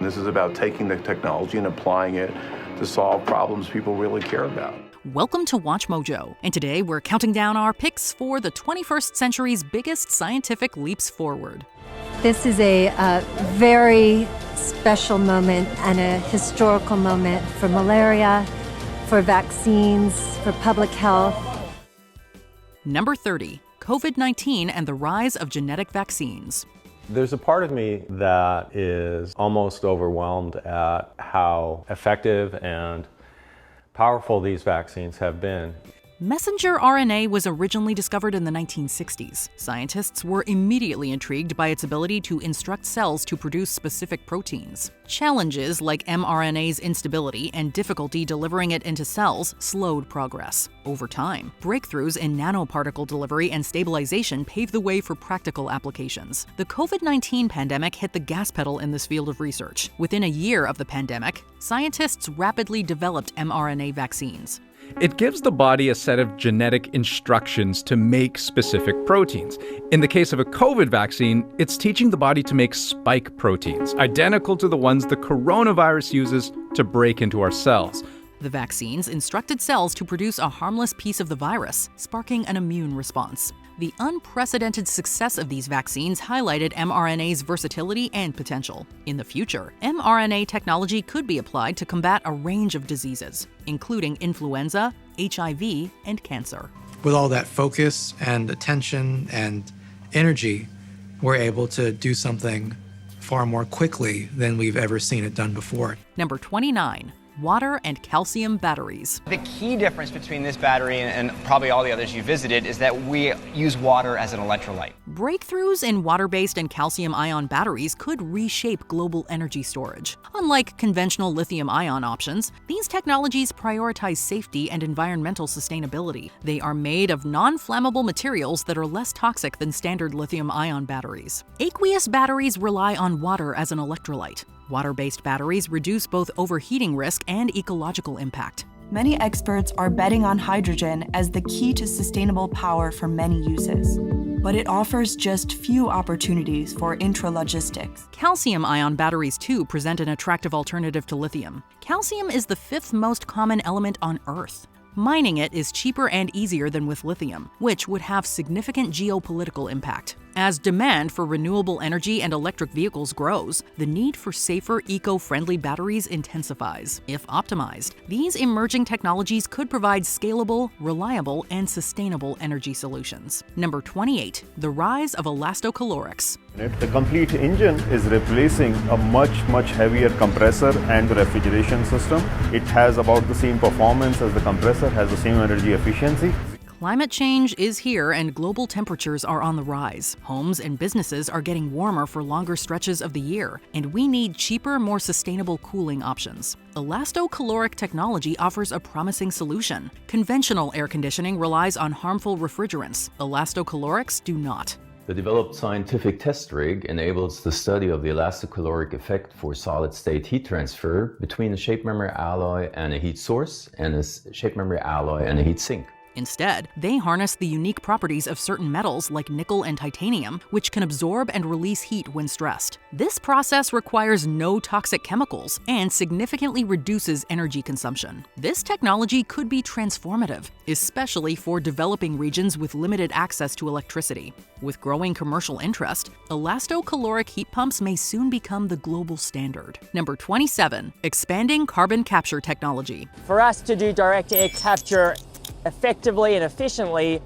This is about taking the technology and applying it to solve problems people really care about. Welcome to WatchMojo, and today we're counting down our picks for the 21st century's biggest scientific leaps forward. This is a very special moment and a historical moment for malaria, for vaccines, for public health. Number 30, COVID-19 and the rise of genetic vaccines. There's a part of me that is almost overwhelmed at how effective and powerful these vaccines have been. Messenger RNA was originally discovered in the 1960s. Scientists were immediately intrigued by its ability to instruct cells to produce specific proteins. Challenges like mRNA's instability and difficulty delivering it into cells slowed progress. Over time, breakthroughs in nanoparticle delivery and stabilization paved the way for practical applications. The COVID-19 pandemic hit the gas pedal in this field of research. Within a year of the pandemic, scientists rapidly developed mRNA vaccines. It gives the body a set of genetic instructions to make specific proteins. In the case of a COVID vaccine, it's teaching the body to make spike proteins, identical to the ones the coronavirus uses to break into our cells. The vaccines instructed cells to produce a harmless piece of the virus, sparking an immune response. The unprecedented success of these vaccines highlighted mRNA's versatility and potential. In the future, mRNA technology could be applied to combat a range of diseases, including influenza, HIV, and cancer. With all that focus and attention and energy, we're able to do something far more quickly than we've ever seen it done before. Number 29. Water and calcium batteries. The key difference between this battery and probably all the others you visited is that we use water as an electrolyte. Breakthroughs in water-based and calcium-ion batteries could reshape global energy storage. Unlike conventional lithium-ion options, these technologies prioritize safety and environmental sustainability. They are made of non-flammable materials that are less toxic than standard lithium-ion batteries. Aqueous batteries rely on water as an electrolyte. Water-based batteries reduce both overheating risk and ecological impact. Many experts are betting on hydrogen as the key to sustainable power for many uses, but it offers just few opportunities for intralogistics. Calcium-ion batteries, too, present an attractive alternative to lithium. Calcium is the fifth most common element on Earth. Mining it is cheaper and easier than with lithium, which would have significant geopolitical impact. As demand for renewable energy and electric vehicles grows, the need for safer, eco-friendly batteries intensifies. If optimized, these emerging technologies could provide scalable, reliable, and sustainable energy solutions. Number 28. The rise of Elastocalorics. The complete engine is replacing a much heavier compressor and the refrigeration system. It has about the same performance as the compressor, has the same energy efficiency. Climate change is here and global temperatures are on the rise. Homes and businesses are getting warmer for longer stretches of the year, and we need cheaper, more sustainable cooling options. Elastocaloric technology offers a promising solution. Conventional air conditioning relies on harmful refrigerants. Elastocalorics do not. The developed scientific test rig enables the study of the elastocaloric effect for solid-state heat transfer between a shape memory alloy and a heat source, and a shape memory alloy and a heat sink. Instead, they harness the unique properties of certain metals like nickel and titanium, which can absorb and release heat when stressed. This process requires no toxic chemicals and significantly reduces energy consumption. This technology could be transformative, especially for developing regions with limited access to electricity. With growing commercial interest, elastocaloric heat pumps may soon become the global standard. Number 27. Expanding carbon capture technology. For us to do direct air capture effectively and efficiently,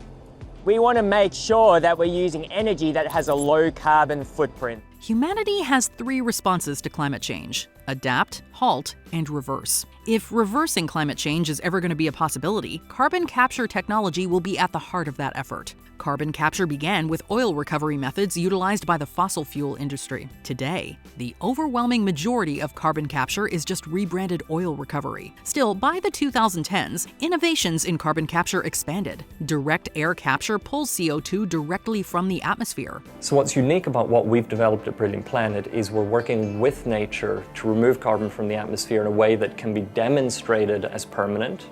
we want to make sure that we're using energy that has a low carbon footprint. Humanity has three responses to climate change: adapt, halt, and reverse. If reversing climate change is ever going to be a possibility, carbon capture technology will be at the heart of that effort. Carbon capture began with oil recovery methods utilized by the fossil fuel industry. Today, the overwhelming majority of carbon capture is just rebranded oil recovery. Still, by the 2010s, innovations in carbon capture expanded. Direct air capture pulls CO2 directly from the atmosphere. So what's unique about what we've developed at Brilliant Planet is we're working with nature to remove carbon from the atmosphere in a way that can be demonstrated as permanent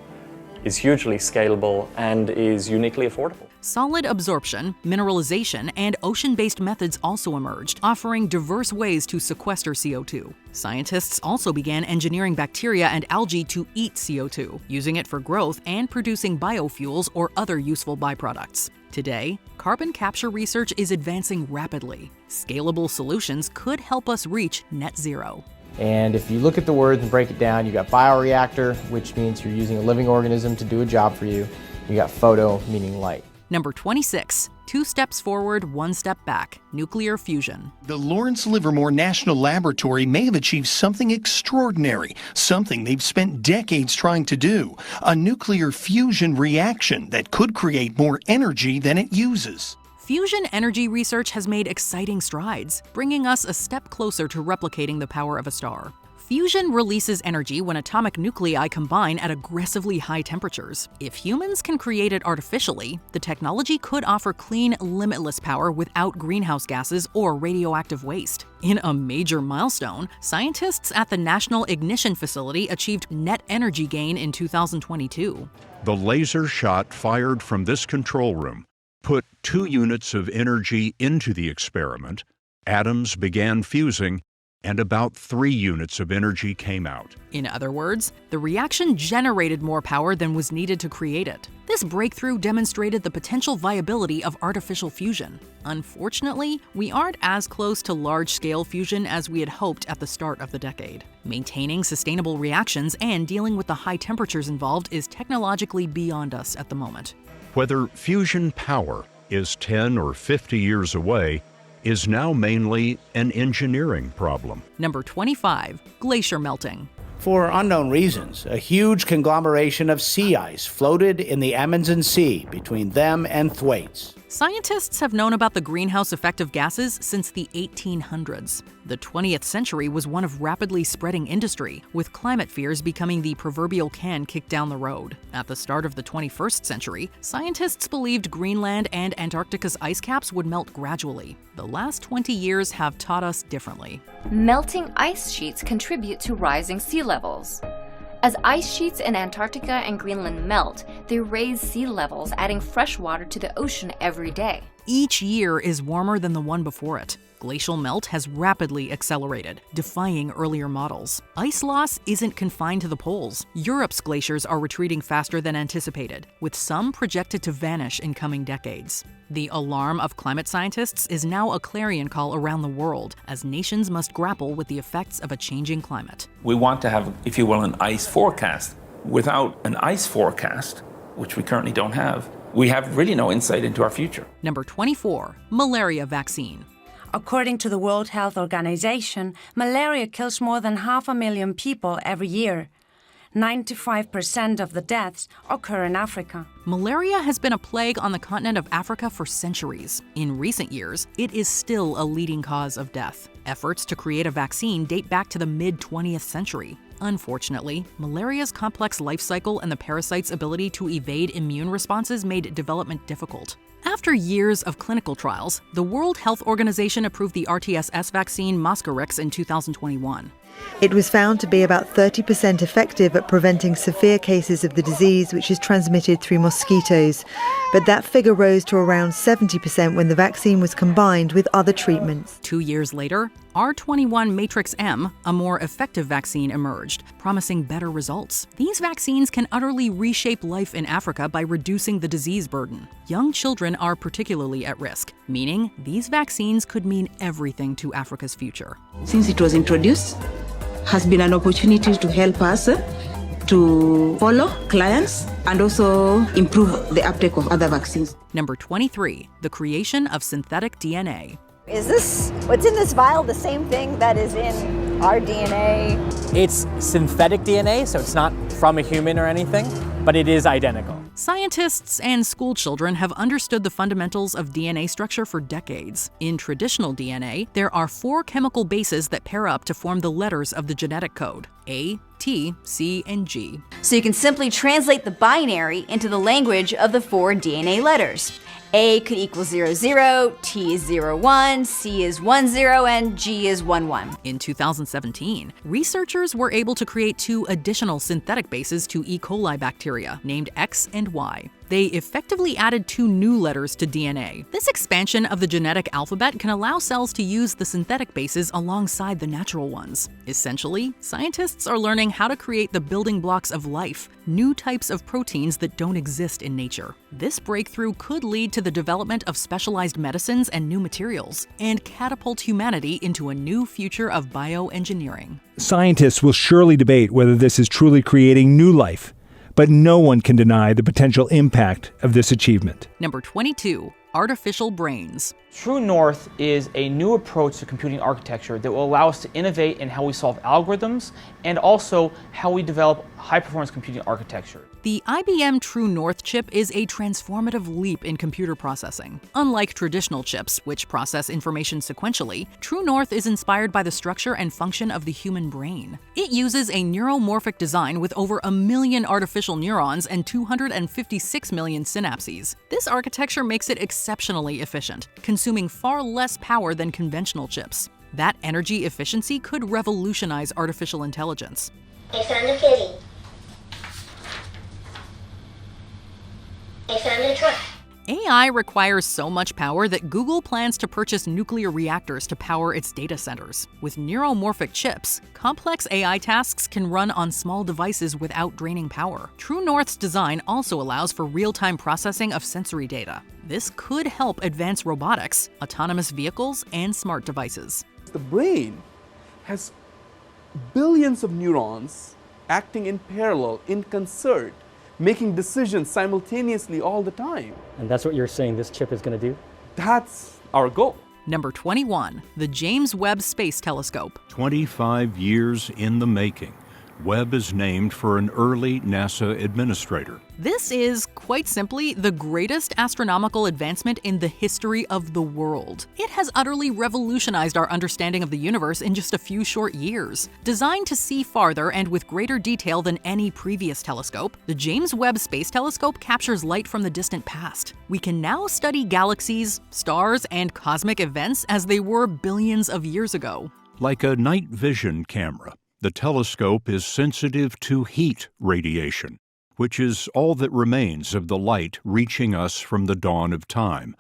is hugely scalable and is uniquely affordable. Solid absorption, mineralization, and ocean-based methods also emerged, offering diverse ways to sequester CO2. Scientists also began engineering bacteria and algae to eat CO2, using it for growth and producing biofuels or other useful byproducts. Today, carbon capture research is advancing rapidly. Scalable solutions could help us reach net zero. And if you look at the words and break it down, you got bioreactor, which means you're using a living organism to do a job for you. You got photo, meaning light. Number 26, 2 steps forward, 1 step back, nuclear fusion. The Lawrence Livermore National Laboratory may have achieved something extraordinary, something they've spent decades trying to do, a nuclear fusion reaction that could create more energy than it uses. Fusion energy research has made exciting strides, bringing us a step closer to replicating the power of a star. Fusion releases energy when atomic nuclei combine at aggressively high temperatures. If humans can create it artificially, the technology could offer clean, limitless power without greenhouse gases or radioactive waste. In a major milestone, scientists at the National Ignition Facility achieved net energy gain in 2022. The laser shot fired from this control room put 2 units of energy into the experiment, atoms began fusing, and about 3 units of energy came out. In other words, the reaction generated more power than was needed to create it. This breakthrough demonstrated the potential viability of artificial fusion. Unfortunately, we aren't as close to large-scale fusion as we had hoped at the start of the decade. Maintaining sustainable reactions and dealing with the high temperatures involved is technologically beyond us at the moment. Whether fusion power is 10 or 50 years away is now mainly an engineering problem. Number 25, glacier melting. For unknown reasons, a huge conglomeration of sea ice floated in the Amazon Sea between them and Thwaites. Scientists have known about the greenhouse effect of gases since the 1800s. The 20th century was one of rapidly spreading industry, with climate fears becoming the proverbial can kicked down the road. At the start of the 21st century, scientists believed Greenland and Antarctica's ice caps would melt gradually. The last 20 years have taught us differently. Melting ice sheets contribute to rising sea levels. As ice sheets in Antarctica and Greenland melt, they raise sea levels, adding fresh water to the ocean every day. Each year is warmer than the one before it. Glacial melt has rapidly accelerated, defying earlier models. Ice loss isn't confined to the poles. Europe's glaciers are retreating faster than anticipated, with some projected to vanish in coming decades. The alarm of climate scientists is now a clarion call around the world, as nations must grapple with the effects of a changing climate. We want to have, if you will, an ice forecast. Without an ice forecast, which we currently don't have, we have really no insight into our future. Number 24, malaria vaccine. According to the World Health Organization, malaria kills more than 500,000 people every year. 95% of the deaths occur in Africa. Malaria has been a plague on the continent of Africa for centuries. In recent years, it is still a leading cause of death. Efforts to create a vaccine date back to the mid-20th century. Unfortunately, malaria's complex life cycle and the parasite's ability to evade immune responses made development difficult. After years of clinical trials, the World Health Organization approved the RTS vaccine Mosquirix in 2021. It was found to be about 30% effective at preventing severe cases of the disease, which is transmitted through mosquitoes. But that figure rose to around 70% when the vaccine was combined with other treatments. 2 years later, R21 Matrix M, a more effective vaccine, emerged, promising better results. These vaccines can utterly reshape life in Africa by reducing the disease burden. Young children are particularly at risk, meaning these vaccines could mean everything to Africa's future. Since it was introduced, has been an opportunity to help us to follow clients and also improve the uptake of other vaccines. Number 23, the creation of synthetic DNA. Is this, what's in this vial, the same thing that is in our DNA? It's synthetic DNA, so it's not from a human or anything, but it is identical. Scientists and school children have understood the fundamentals of DNA structure for decades. In traditional DNA, there are 4 chemical bases that pair up to form the letters of the genetic code: A, T, C, and G. So you can simply translate the binary into the language of the 4 DNA letters. A could equal 0, 0, T is 0, 1, C is 1, 0, and G is 1, 1. In 2017, researchers were able to create 2 additional synthetic bases to E. coli bacteria, named X and Y. They effectively added 2 new letters to DNA. This expansion of the genetic alphabet can allow cells to use the synthetic bases alongside the natural ones. Essentially, scientists are learning how to create the building blocks of life, new types of proteins that don't exist in nature. This breakthrough could lead to the development of specialized medicines and new materials, and catapult humanity into a new future of bioengineering. Scientists will surely debate whether this is truly creating new life, but no one can deny the potential impact of this achievement. Number 22, artificial brains. True North is a new approach to computing architecture that will allow us to innovate in how we solve algorithms and also how we develop high-performance computing architecture. The IBM True North chip is a transformative leap in computer processing. Unlike traditional chips, which process information sequentially, True North is inspired by the structure and function of the human brain. It uses a neuromorphic design with over 1 million artificial neurons and 256 million synapses. This architecture makes it exceptionally efficient, consuming far less power than conventional chips. That energy efficiency could revolutionize artificial intelligence. I found a kitty. I found a truck. AI requires so much power that Google plans to purchase nuclear reactors to power its data centers. With neuromorphic chips, complex AI tasks can run on small devices without draining power. True North's design also allows for real-time processing of sensory data. This could help advance robotics, autonomous vehicles, and smart devices. The brain has billions of neurons acting in parallel, in concert, making decisions simultaneously all the time. And that's what you're saying this chip is going to do? That's our goal. Number 21, the James Webb Space Telescope. 25 years in the making. Webb is named for an early NASA administrator. This is, quite simply, the greatest astronomical advancement in the history of the world. It has utterly revolutionized our understanding of the universe in just a few short years. Designed to see farther and with greater detail than any previous telescope, the James Webb Space Telescope captures light from the distant past. We can now study galaxies, stars, and cosmic events as they were billions of years ago. Like a night vision camera, the telescope is sensitive to heat radiation, which is all that remains of the light reaching us from the dawn of time.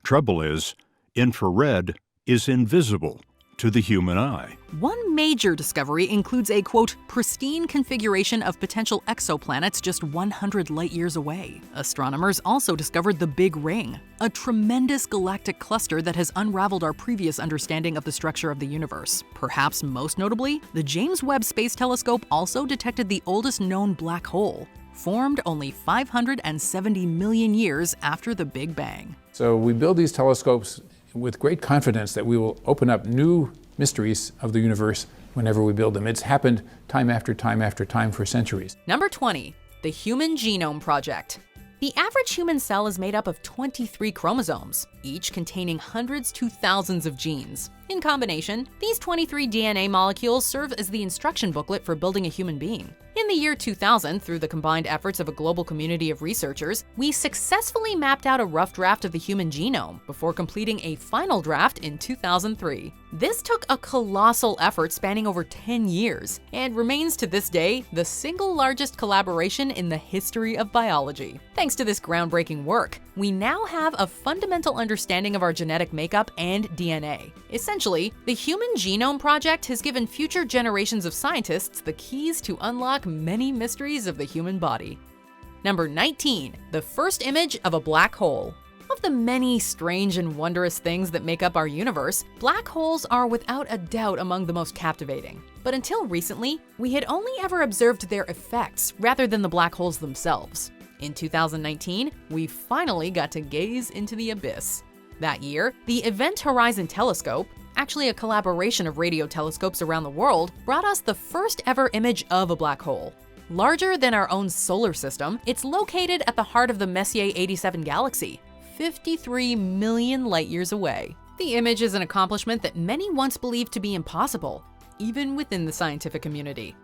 Trouble is, infrared is invisible to the human eye. One major discovery includes a, quote, pristine configuration of potential exoplanets just 100 light-years away. Astronomers also discovered the Big Ring, a tremendous galactic cluster that has unraveled our previous understanding of the structure of the universe. Perhaps most notably, the James Webb Space Telescope also detected the oldest known black hole, formed only 570 million years after the Big Bang. So we build these telescopes with great confidence that we will open up new mysteries of the universe whenever we build them. It's happened time after time after time for centuries. Number 20, the Human Genome Project. The average human cell is made up of 23 chromosomes, each containing hundreds to thousands of genes. In combination, these 23 DNA molecules serve as the instruction booklet for building a human being. In the year 2000, through the combined efforts of a global community of researchers, we successfully mapped out a rough draft of the human genome before completing a final draft in 2003. This took a colossal effort spanning over 10 years and remains to this day the single largest collaboration in the history of biology. Thanks to this groundbreaking work, we now have a fundamental understanding of our genetic makeup and DNA. Essentially, the Human Genome Project has given future generations of scientists the keys to unlock many mysteries of the human body. Number 19, the first image of a black hole. Of the many strange and wondrous things that make up our universe, black holes are without a doubt among the most captivating. But until recently, we had only ever observed their effects rather than the black holes themselves. In 2019, we finally got to gaze into the abyss. That year, the Event Horizon Telescope, actually a collaboration of radio telescopes around the world, brought us the first ever image of a black hole. Larger than our own solar system, it's located at the heart of the Messier 87 galaxy, 53 million light-years away. The image is an accomplishment that many once believed to be impossible, even within the scientific community.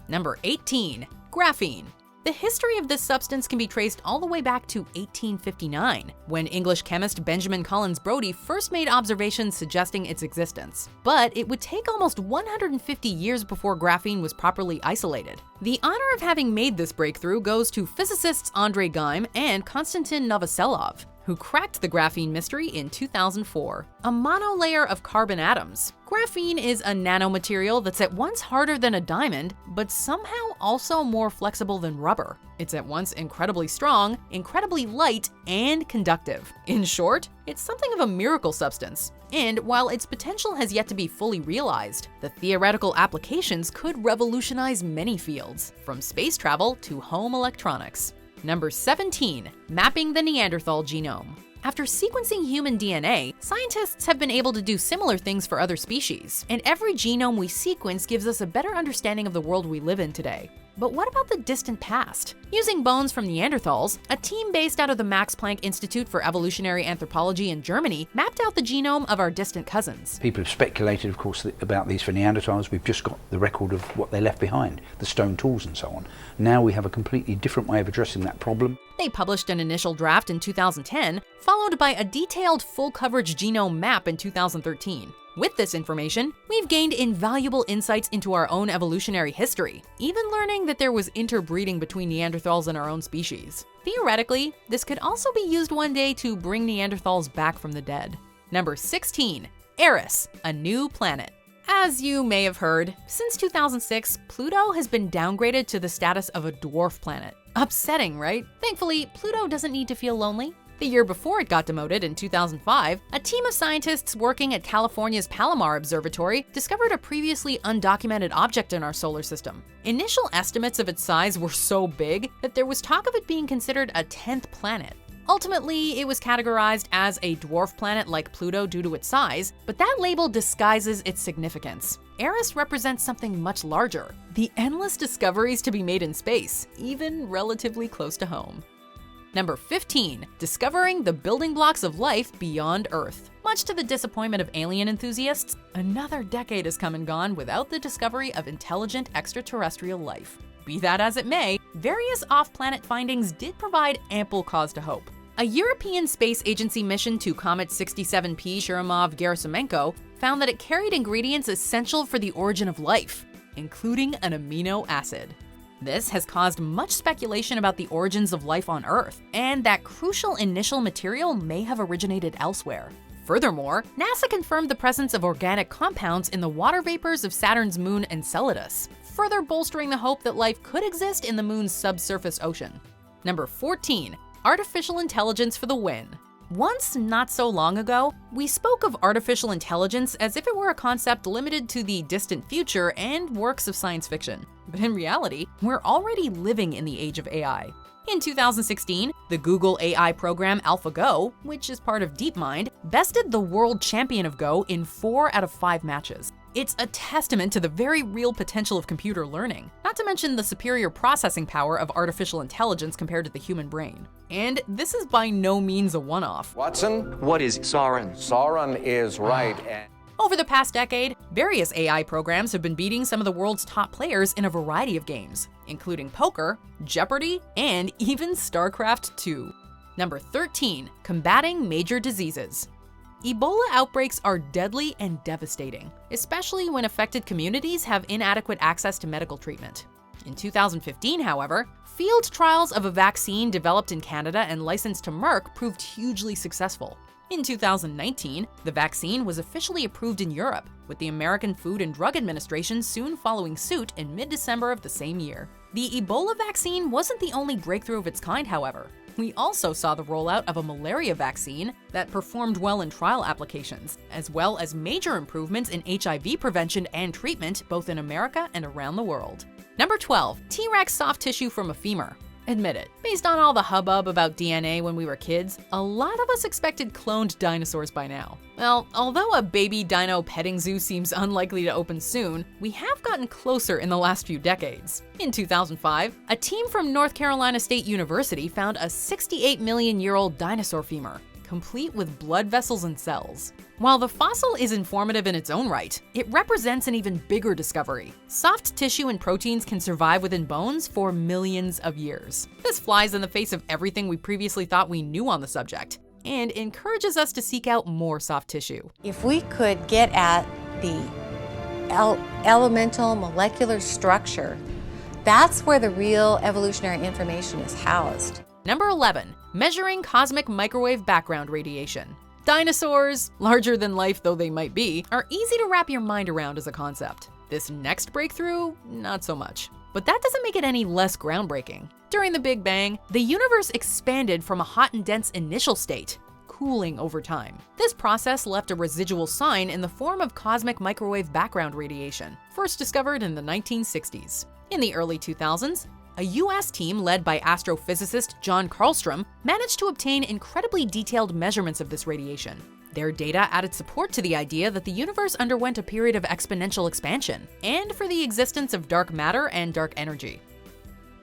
Number 18, graphene. The history of this substance can be traced all the way back to 1859, when English chemist Benjamin Collins Brodie first made observations suggesting its existence. But it would take almost 150 years before graphene was properly isolated. The honor of having made this breakthrough goes to physicists Andrei Geim and Konstantin Novoselov, who cracked the graphene mystery in 2004. A monolayer of carbon atoms. Graphene is a nanomaterial that's at once harder than a diamond, but somehow also more flexible than rubber. It's at once incredibly strong, incredibly light, and conductive. In short, it's something of a miracle substance. And while its potential has yet to be fully realized, the theoretical applications could revolutionize many fields, from space travel to home electronics. Number 17, mapping the Neanderthal genome. After sequencing human DNA, scientists have been able to do similar things for other species, and every genome we sequence gives us a better understanding of the world we live in today. But what about the distant past? Using bones from Neanderthals, a team based out of the Max Planck Institute for Evolutionary Anthropology in Germany mapped out the genome of our distant cousins. People have speculated, of course, about these for Neanderthals. We've just got the record of what they left behind, the stone tools and so on. Now we have a completely different way of addressing that problem. They published an initial draft in 2010, followed by a detailed full-coverage genome map in 2013. With this information, we've gained invaluable insights into our own evolutionary history, even learning that there was interbreeding between Neanderthals and our own species. Theoretically, this could also be used one day to bring Neanderthals back from the dead. Number 16, Eris, a new planet. As you may have heard, since 2006, Pluto has been downgraded to the status of a dwarf planet. Upsetting, right? Thankfully, Pluto doesn't need to feel lonely. The year before it got demoted in 2005, a team of scientists working at California's Palomar Observatory discovered a previously undocumented object in our solar system. Initial estimates of its size were so big that there was talk of it being considered a 10th planet. Ultimately, it was categorized as a dwarf planet like Pluto due to its size, but that label disguises its significance. Eris represents something much larger, the endless discoveries to be made in space, even relatively close to home. Number 15, discovering the building blocks of life beyond Earth. Much to the disappointment of alien enthusiasts, another decade has come and gone without the discovery of intelligent extraterrestrial life. Be that as it may, various off-planet findings did provide ample cause to hope. A European Space Agency mission to Comet 67P Churyumov-Gerasimenko found that it carried ingredients essential for the origin of life, including an amino acid. This has caused much speculation about the origins of life on Earth, and that crucial initial material may have originated elsewhere. Furthermore, NASA confirmed the presence of organic compounds in the water vapors of Saturn's moon Enceladus, further bolstering the hope that life could exist in the moon's subsurface ocean. Number 14, artificial intelligence for the win. Once, not so long ago, we spoke of artificial intelligence as if it were a concept limited to the distant future and works of science fiction. But in reality, we're already living in the age of AI. In 2016, the Google AI program AlphaGo, which is part of DeepMind, bested the world champion of Go in 4 out of 5 matches. It's a testament to the very real potential of computer learning, not to mention the superior processing power of artificial intelligence compared to the human brain. And this is by no means a one-off. Watson, what is Sauron? Sauron is right. Over the past decade, various AI programs have been beating some of the world's top players in a variety of games, including poker, Jeopardy, and even StarCraft 2. Number 13, combating major diseases. Ebola outbreaks are deadly and devastating, especially when affected communities have inadequate access to medical treatment. In 2015, however, field trials of a vaccine developed in Canada and licensed to Merck proved hugely successful. In 2019, the vaccine was officially approved in Europe, with the American Food and Drug Administration soon following suit in mid-December of the same year. The Ebola vaccine wasn't the only breakthrough of its kind, however. We also saw the rollout of a malaria vaccine that performed well in trial applications, as well as major improvements in HIV prevention and treatment both in America and around the world. Number 12, T-Rex soft tissue from a femur. Admit it, based on all the hubbub about DNA when we were kids, a lot of us expected cloned dinosaurs by now. Well, although a baby dino petting zoo seems unlikely to open soon, we have gotten closer in the last few decades. In 2005, a team from North Carolina State University found a 68 million-year-old dinosaur femur, complete with blood vessels and cells. While the fossil is informative in its own right, it represents an even bigger discovery. Soft tissue and proteins can survive within bones for millions of years. This flies in the face of everything we previously thought we knew on the subject, and encourages us to seek out more soft tissue. If we could get at the elemental molecular structure, that's where the real evolutionary information is housed. Number 11, measuring cosmic microwave background radiation. Dinosaurs, larger than life though they might be, are easy to wrap your mind around as a concept. This next breakthrough, not so much. But that doesn't make it any less groundbreaking. During the Big Bang, the universe expanded from a hot and dense initial state, cooling over time. This process left a residual sign in the form of cosmic microwave background radiation, first discovered in the 1960s. In the early 2000s, a US team led by astrophysicist John Carlstrom managed to obtain incredibly detailed measurements of this radiation. Their data added support to the idea that the universe underwent a period of exponential expansion, and for the existence of dark matter and dark energy.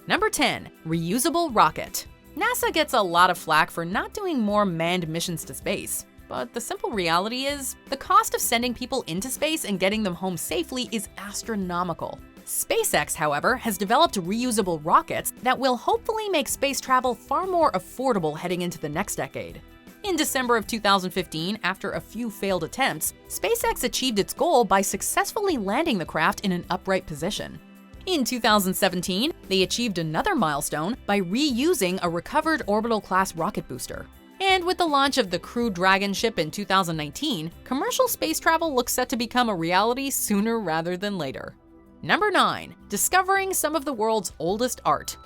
Number 10, reusable rocket. NASA gets a lot of flack for not doing more manned missions to space. But the simple reality is, the cost of sending people into space and getting them home safely is astronomical. SpaceX, however, has developed reusable rockets that will hopefully make space travel far more affordable heading into the next decade. In December of 2015, after a few failed attempts, SpaceX achieved its goal by successfully landing the craft in an upright position. In 2017, they achieved another milestone by reusing a recovered orbital-class rocket booster. And with the launch of the Crew Dragon ship in 2019, commercial space travel looks set to become a reality sooner rather than later. Number 9, discovering some of the world's oldest art.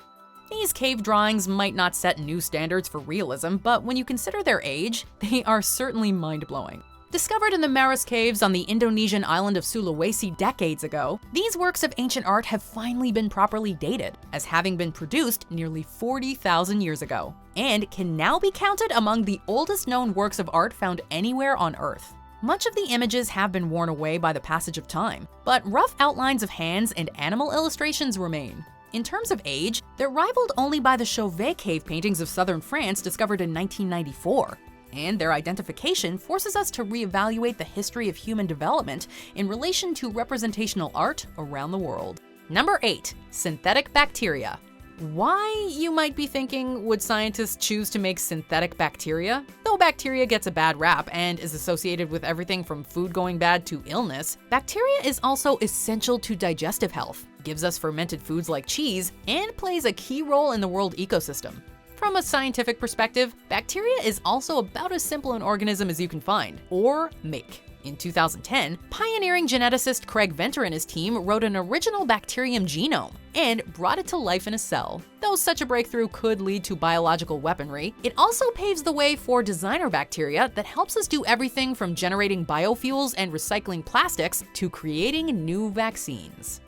These cave drawings might not set new standards for realism, but when you consider their age, they are certainly mind-blowing. Discovered in the Maris caves on the Indonesian island of Sulawesi decades ago, these works of ancient art have finally been properly dated, as having been produced nearly 40,000 years ago, and can now be counted among the oldest known works of art found anywhere on Earth. Much of the images have been worn away by the passage of time, but rough outlines of hands and animal illustrations remain. In terms of age, they're rivaled only by the Chauvet cave paintings of southern France discovered in 1994. And their identification forces us to reevaluate the history of human development in relation to representational art around the world. Number 8, synthetic bacteria. Why, you might be thinking, would scientists choose to make synthetic bacteria? Though bacteria gets a bad rap and is associated with everything from food going bad to illness, bacteria is also essential to digestive health, gives us fermented foods like cheese, and plays a key role in the world ecosystem. From a scientific perspective, bacteria is also about as simple an organism as you can find, or make. In 2010, pioneering geneticist Craig Venter and his team wrote an original bacterium genome and brought it to life in a cell. Though such a breakthrough could lead to biological weaponry, it also paves the way for designer bacteria that helps us do everything from generating biofuels and recycling plastics to creating new vaccines.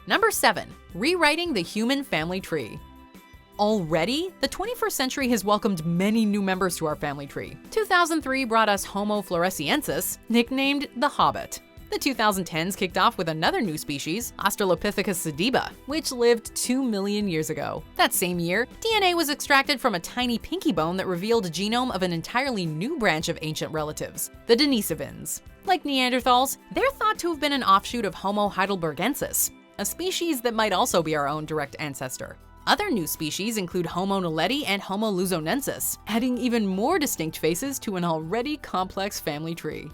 Number 7, rewriting the human family tree. Already, the 21st century has welcomed many new members to our family tree. 2003 brought us Homo floresiensis, nicknamed the Hobbit. The 2010s kicked off with another new species, Australopithecus sediba, which lived 2 million years ago. That same year, DNA was extracted from a tiny pinky bone that revealed a genome of an entirely new branch of ancient relatives, the Denisovans. Like Neanderthals, they're thought to have been an offshoot of Homo heidelbergensis, a species that might also be our own direct ancestor. Other new species include Homo naledi and Homo luzonensis, adding even more distinct faces to an already complex family tree.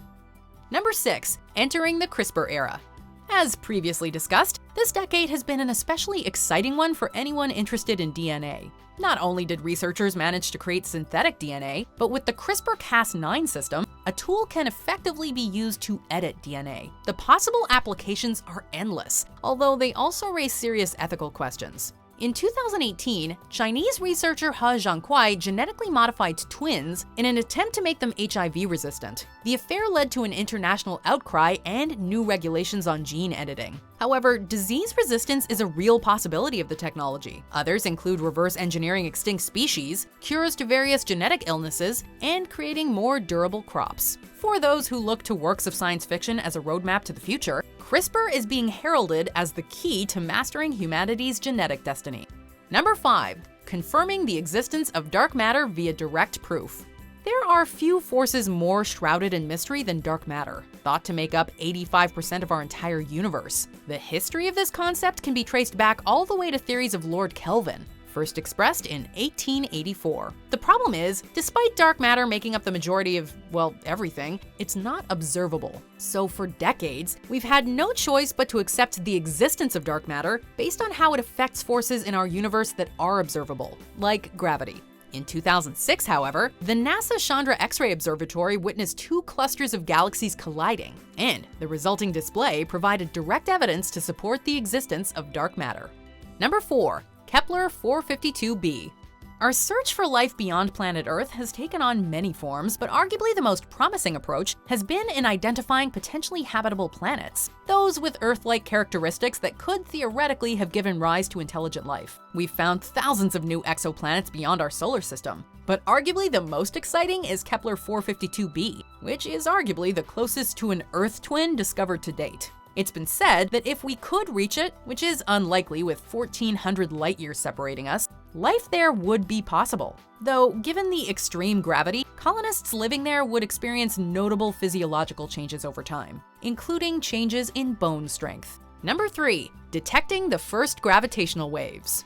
Number 6, entering the CRISPR era. As previously discussed, this decade has been an especially exciting one for anyone interested in DNA. Not only did researchers manage to create synthetic DNA, but with the CRISPR-Cas9 system, a tool can effectively be used to edit DNA. The possible applications are endless, although they also raise serious ethical questions. In 2018, Chinese researcher He Jiankuai genetically modified twins in an attempt to make them HIV resistant. The affair led to an international outcry and new regulations on gene editing. However, disease resistance is a real possibility of the technology. Others include reverse engineering extinct species, cures to various genetic illnesses, and creating more durable crops. For those who look to works of science fiction as a roadmap to the future, CRISPR is being heralded as the key to mastering humanity's genetic destiny. Number 5, confirming the existence of dark matter via direct proof. There are few forces more shrouded in mystery than dark matter, thought to make up 85% of our entire universe. The history of this concept can be traced back all the way to theories of Lord Kelvin, first expressed in 1884. The problem is, despite dark matter making up the majority of, well, everything, it's not observable. So for decades, we've had no choice but to accept the existence of dark matter based on how it affects forces in our universe that are observable, like gravity. In 2006, however, the NASA Chandra X-ray Observatory witnessed 2 clusters of galaxies colliding, and the resulting display provided direct evidence to support the existence of dark matter. Number 4. Kepler 452b. Our search for life beyond planet Earth has taken on many forms, but arguably the most promising approach has been in identifying potentially habitable planets, those with Earth-like characteristics that could theoretically have given rise to intelligent life. We've found thousands of new exoplanets beyond our solar system, but arguably the most exciting is Kepler 452b, which is arguably the closest to an Earth twin discovered to date. It's been said that if we could reach it, which is unlikely with 1,400 light-years separating us, life there would be possible. Though, given the extreme gravity, colonists living there would experience notable physiological changes over time, including changes in bone strength. Number 3. Detecting the first gravitational waves.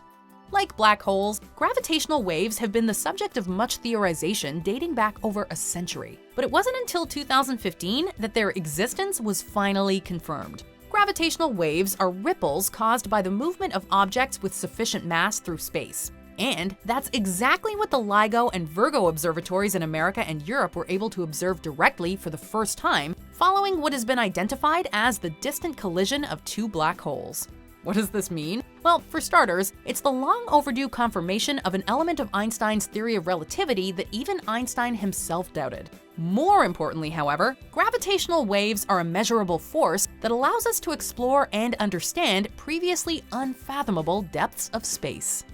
Like black holes, gravitational waves have been the subject of much theorization dating back over a century. But it wasn't until 2015 that their existence was finally confirmed. Gravitational waves are ripples caused by the movement of objects with sufficient mass through space. And that's exactly what the LIGO and Virgo observatories in America and Europe were able to observe directly for the first time, following what has been identified as the distant collision of 2 black holes. What does this mean? Well, for starters, it's the long overdue confirmation of an element of Einstein's theory of relativity that even Einstein himself doubted. More importantly, however, gravitational waves are a measurable force that allows us to explore and understand previously unfathomable depths of space.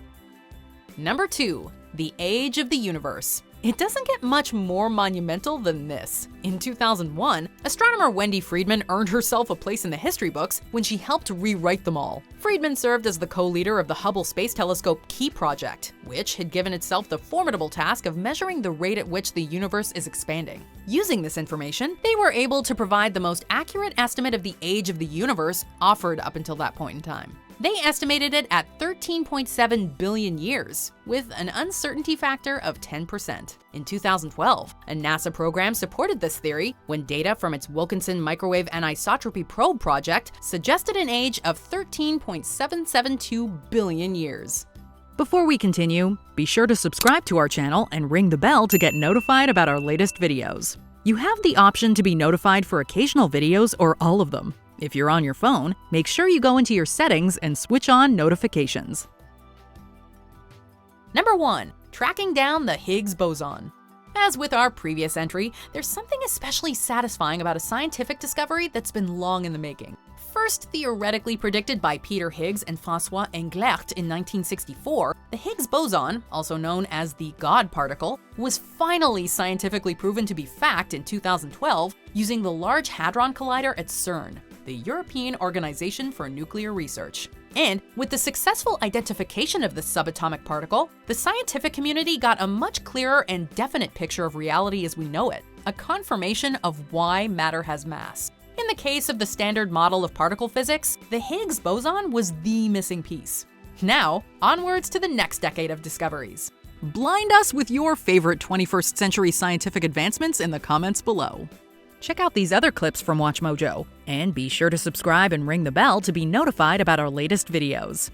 Number 2. The age of the universe. It doesn't get much more monumental than this. In 2001, astronomer Wendy Friedman earned herself a place in the history books when she helped rewrite them all. Friedman served as the co-leader of the Hubble Space Telescope Key Project, which had given itself the formidable task of measuring the rate at which the universe is expanding. Using this information, they were able to provide the most accurate estimate of the age of the universe offered up until that point in time. They estimated it at 13.7 billion years, with an uncertainty factor of 10%. In 2012, a NASA program supported this theory when data from its Wilkinson Microwave Anisotropy Probe project suggested an age of 13.772 billion years. Before we continue, be sure to subscribe to our channel and ring the bell to get notified about our latest videos. You have the option to be notified for occasional videos or all of them. If you're on your phone, make sure you go into your settings and switch on notifications. Number 1. Tracking down the Higgs boson. As with our previous entry, there's something especially satisfying about a scientific discovery that's been long in the making. First theoretically predicted by Peter Higgs and François Englert in 1964, the Higgs boson, also known as the God particle, was finally scientifically proven to be fact in 2012 using the Large Hadron Collider at CERN, the European Organization for Nuclear Research. And with the successful identification of this subatomic particle, the scientific community got a much clearer and definite picture of reality as we know it, a confirmation of why matter has mass. In the case of the standard model of particle physics, the Higgs boson was the missing piece. Now, onwards to the next decade of discoveries. Blind us with your favorite 21st century scientific advancements in the comments below. Check out these other clips from WatchMojo, and be sure to subscribe and ring the bell to be notified about our latest videos.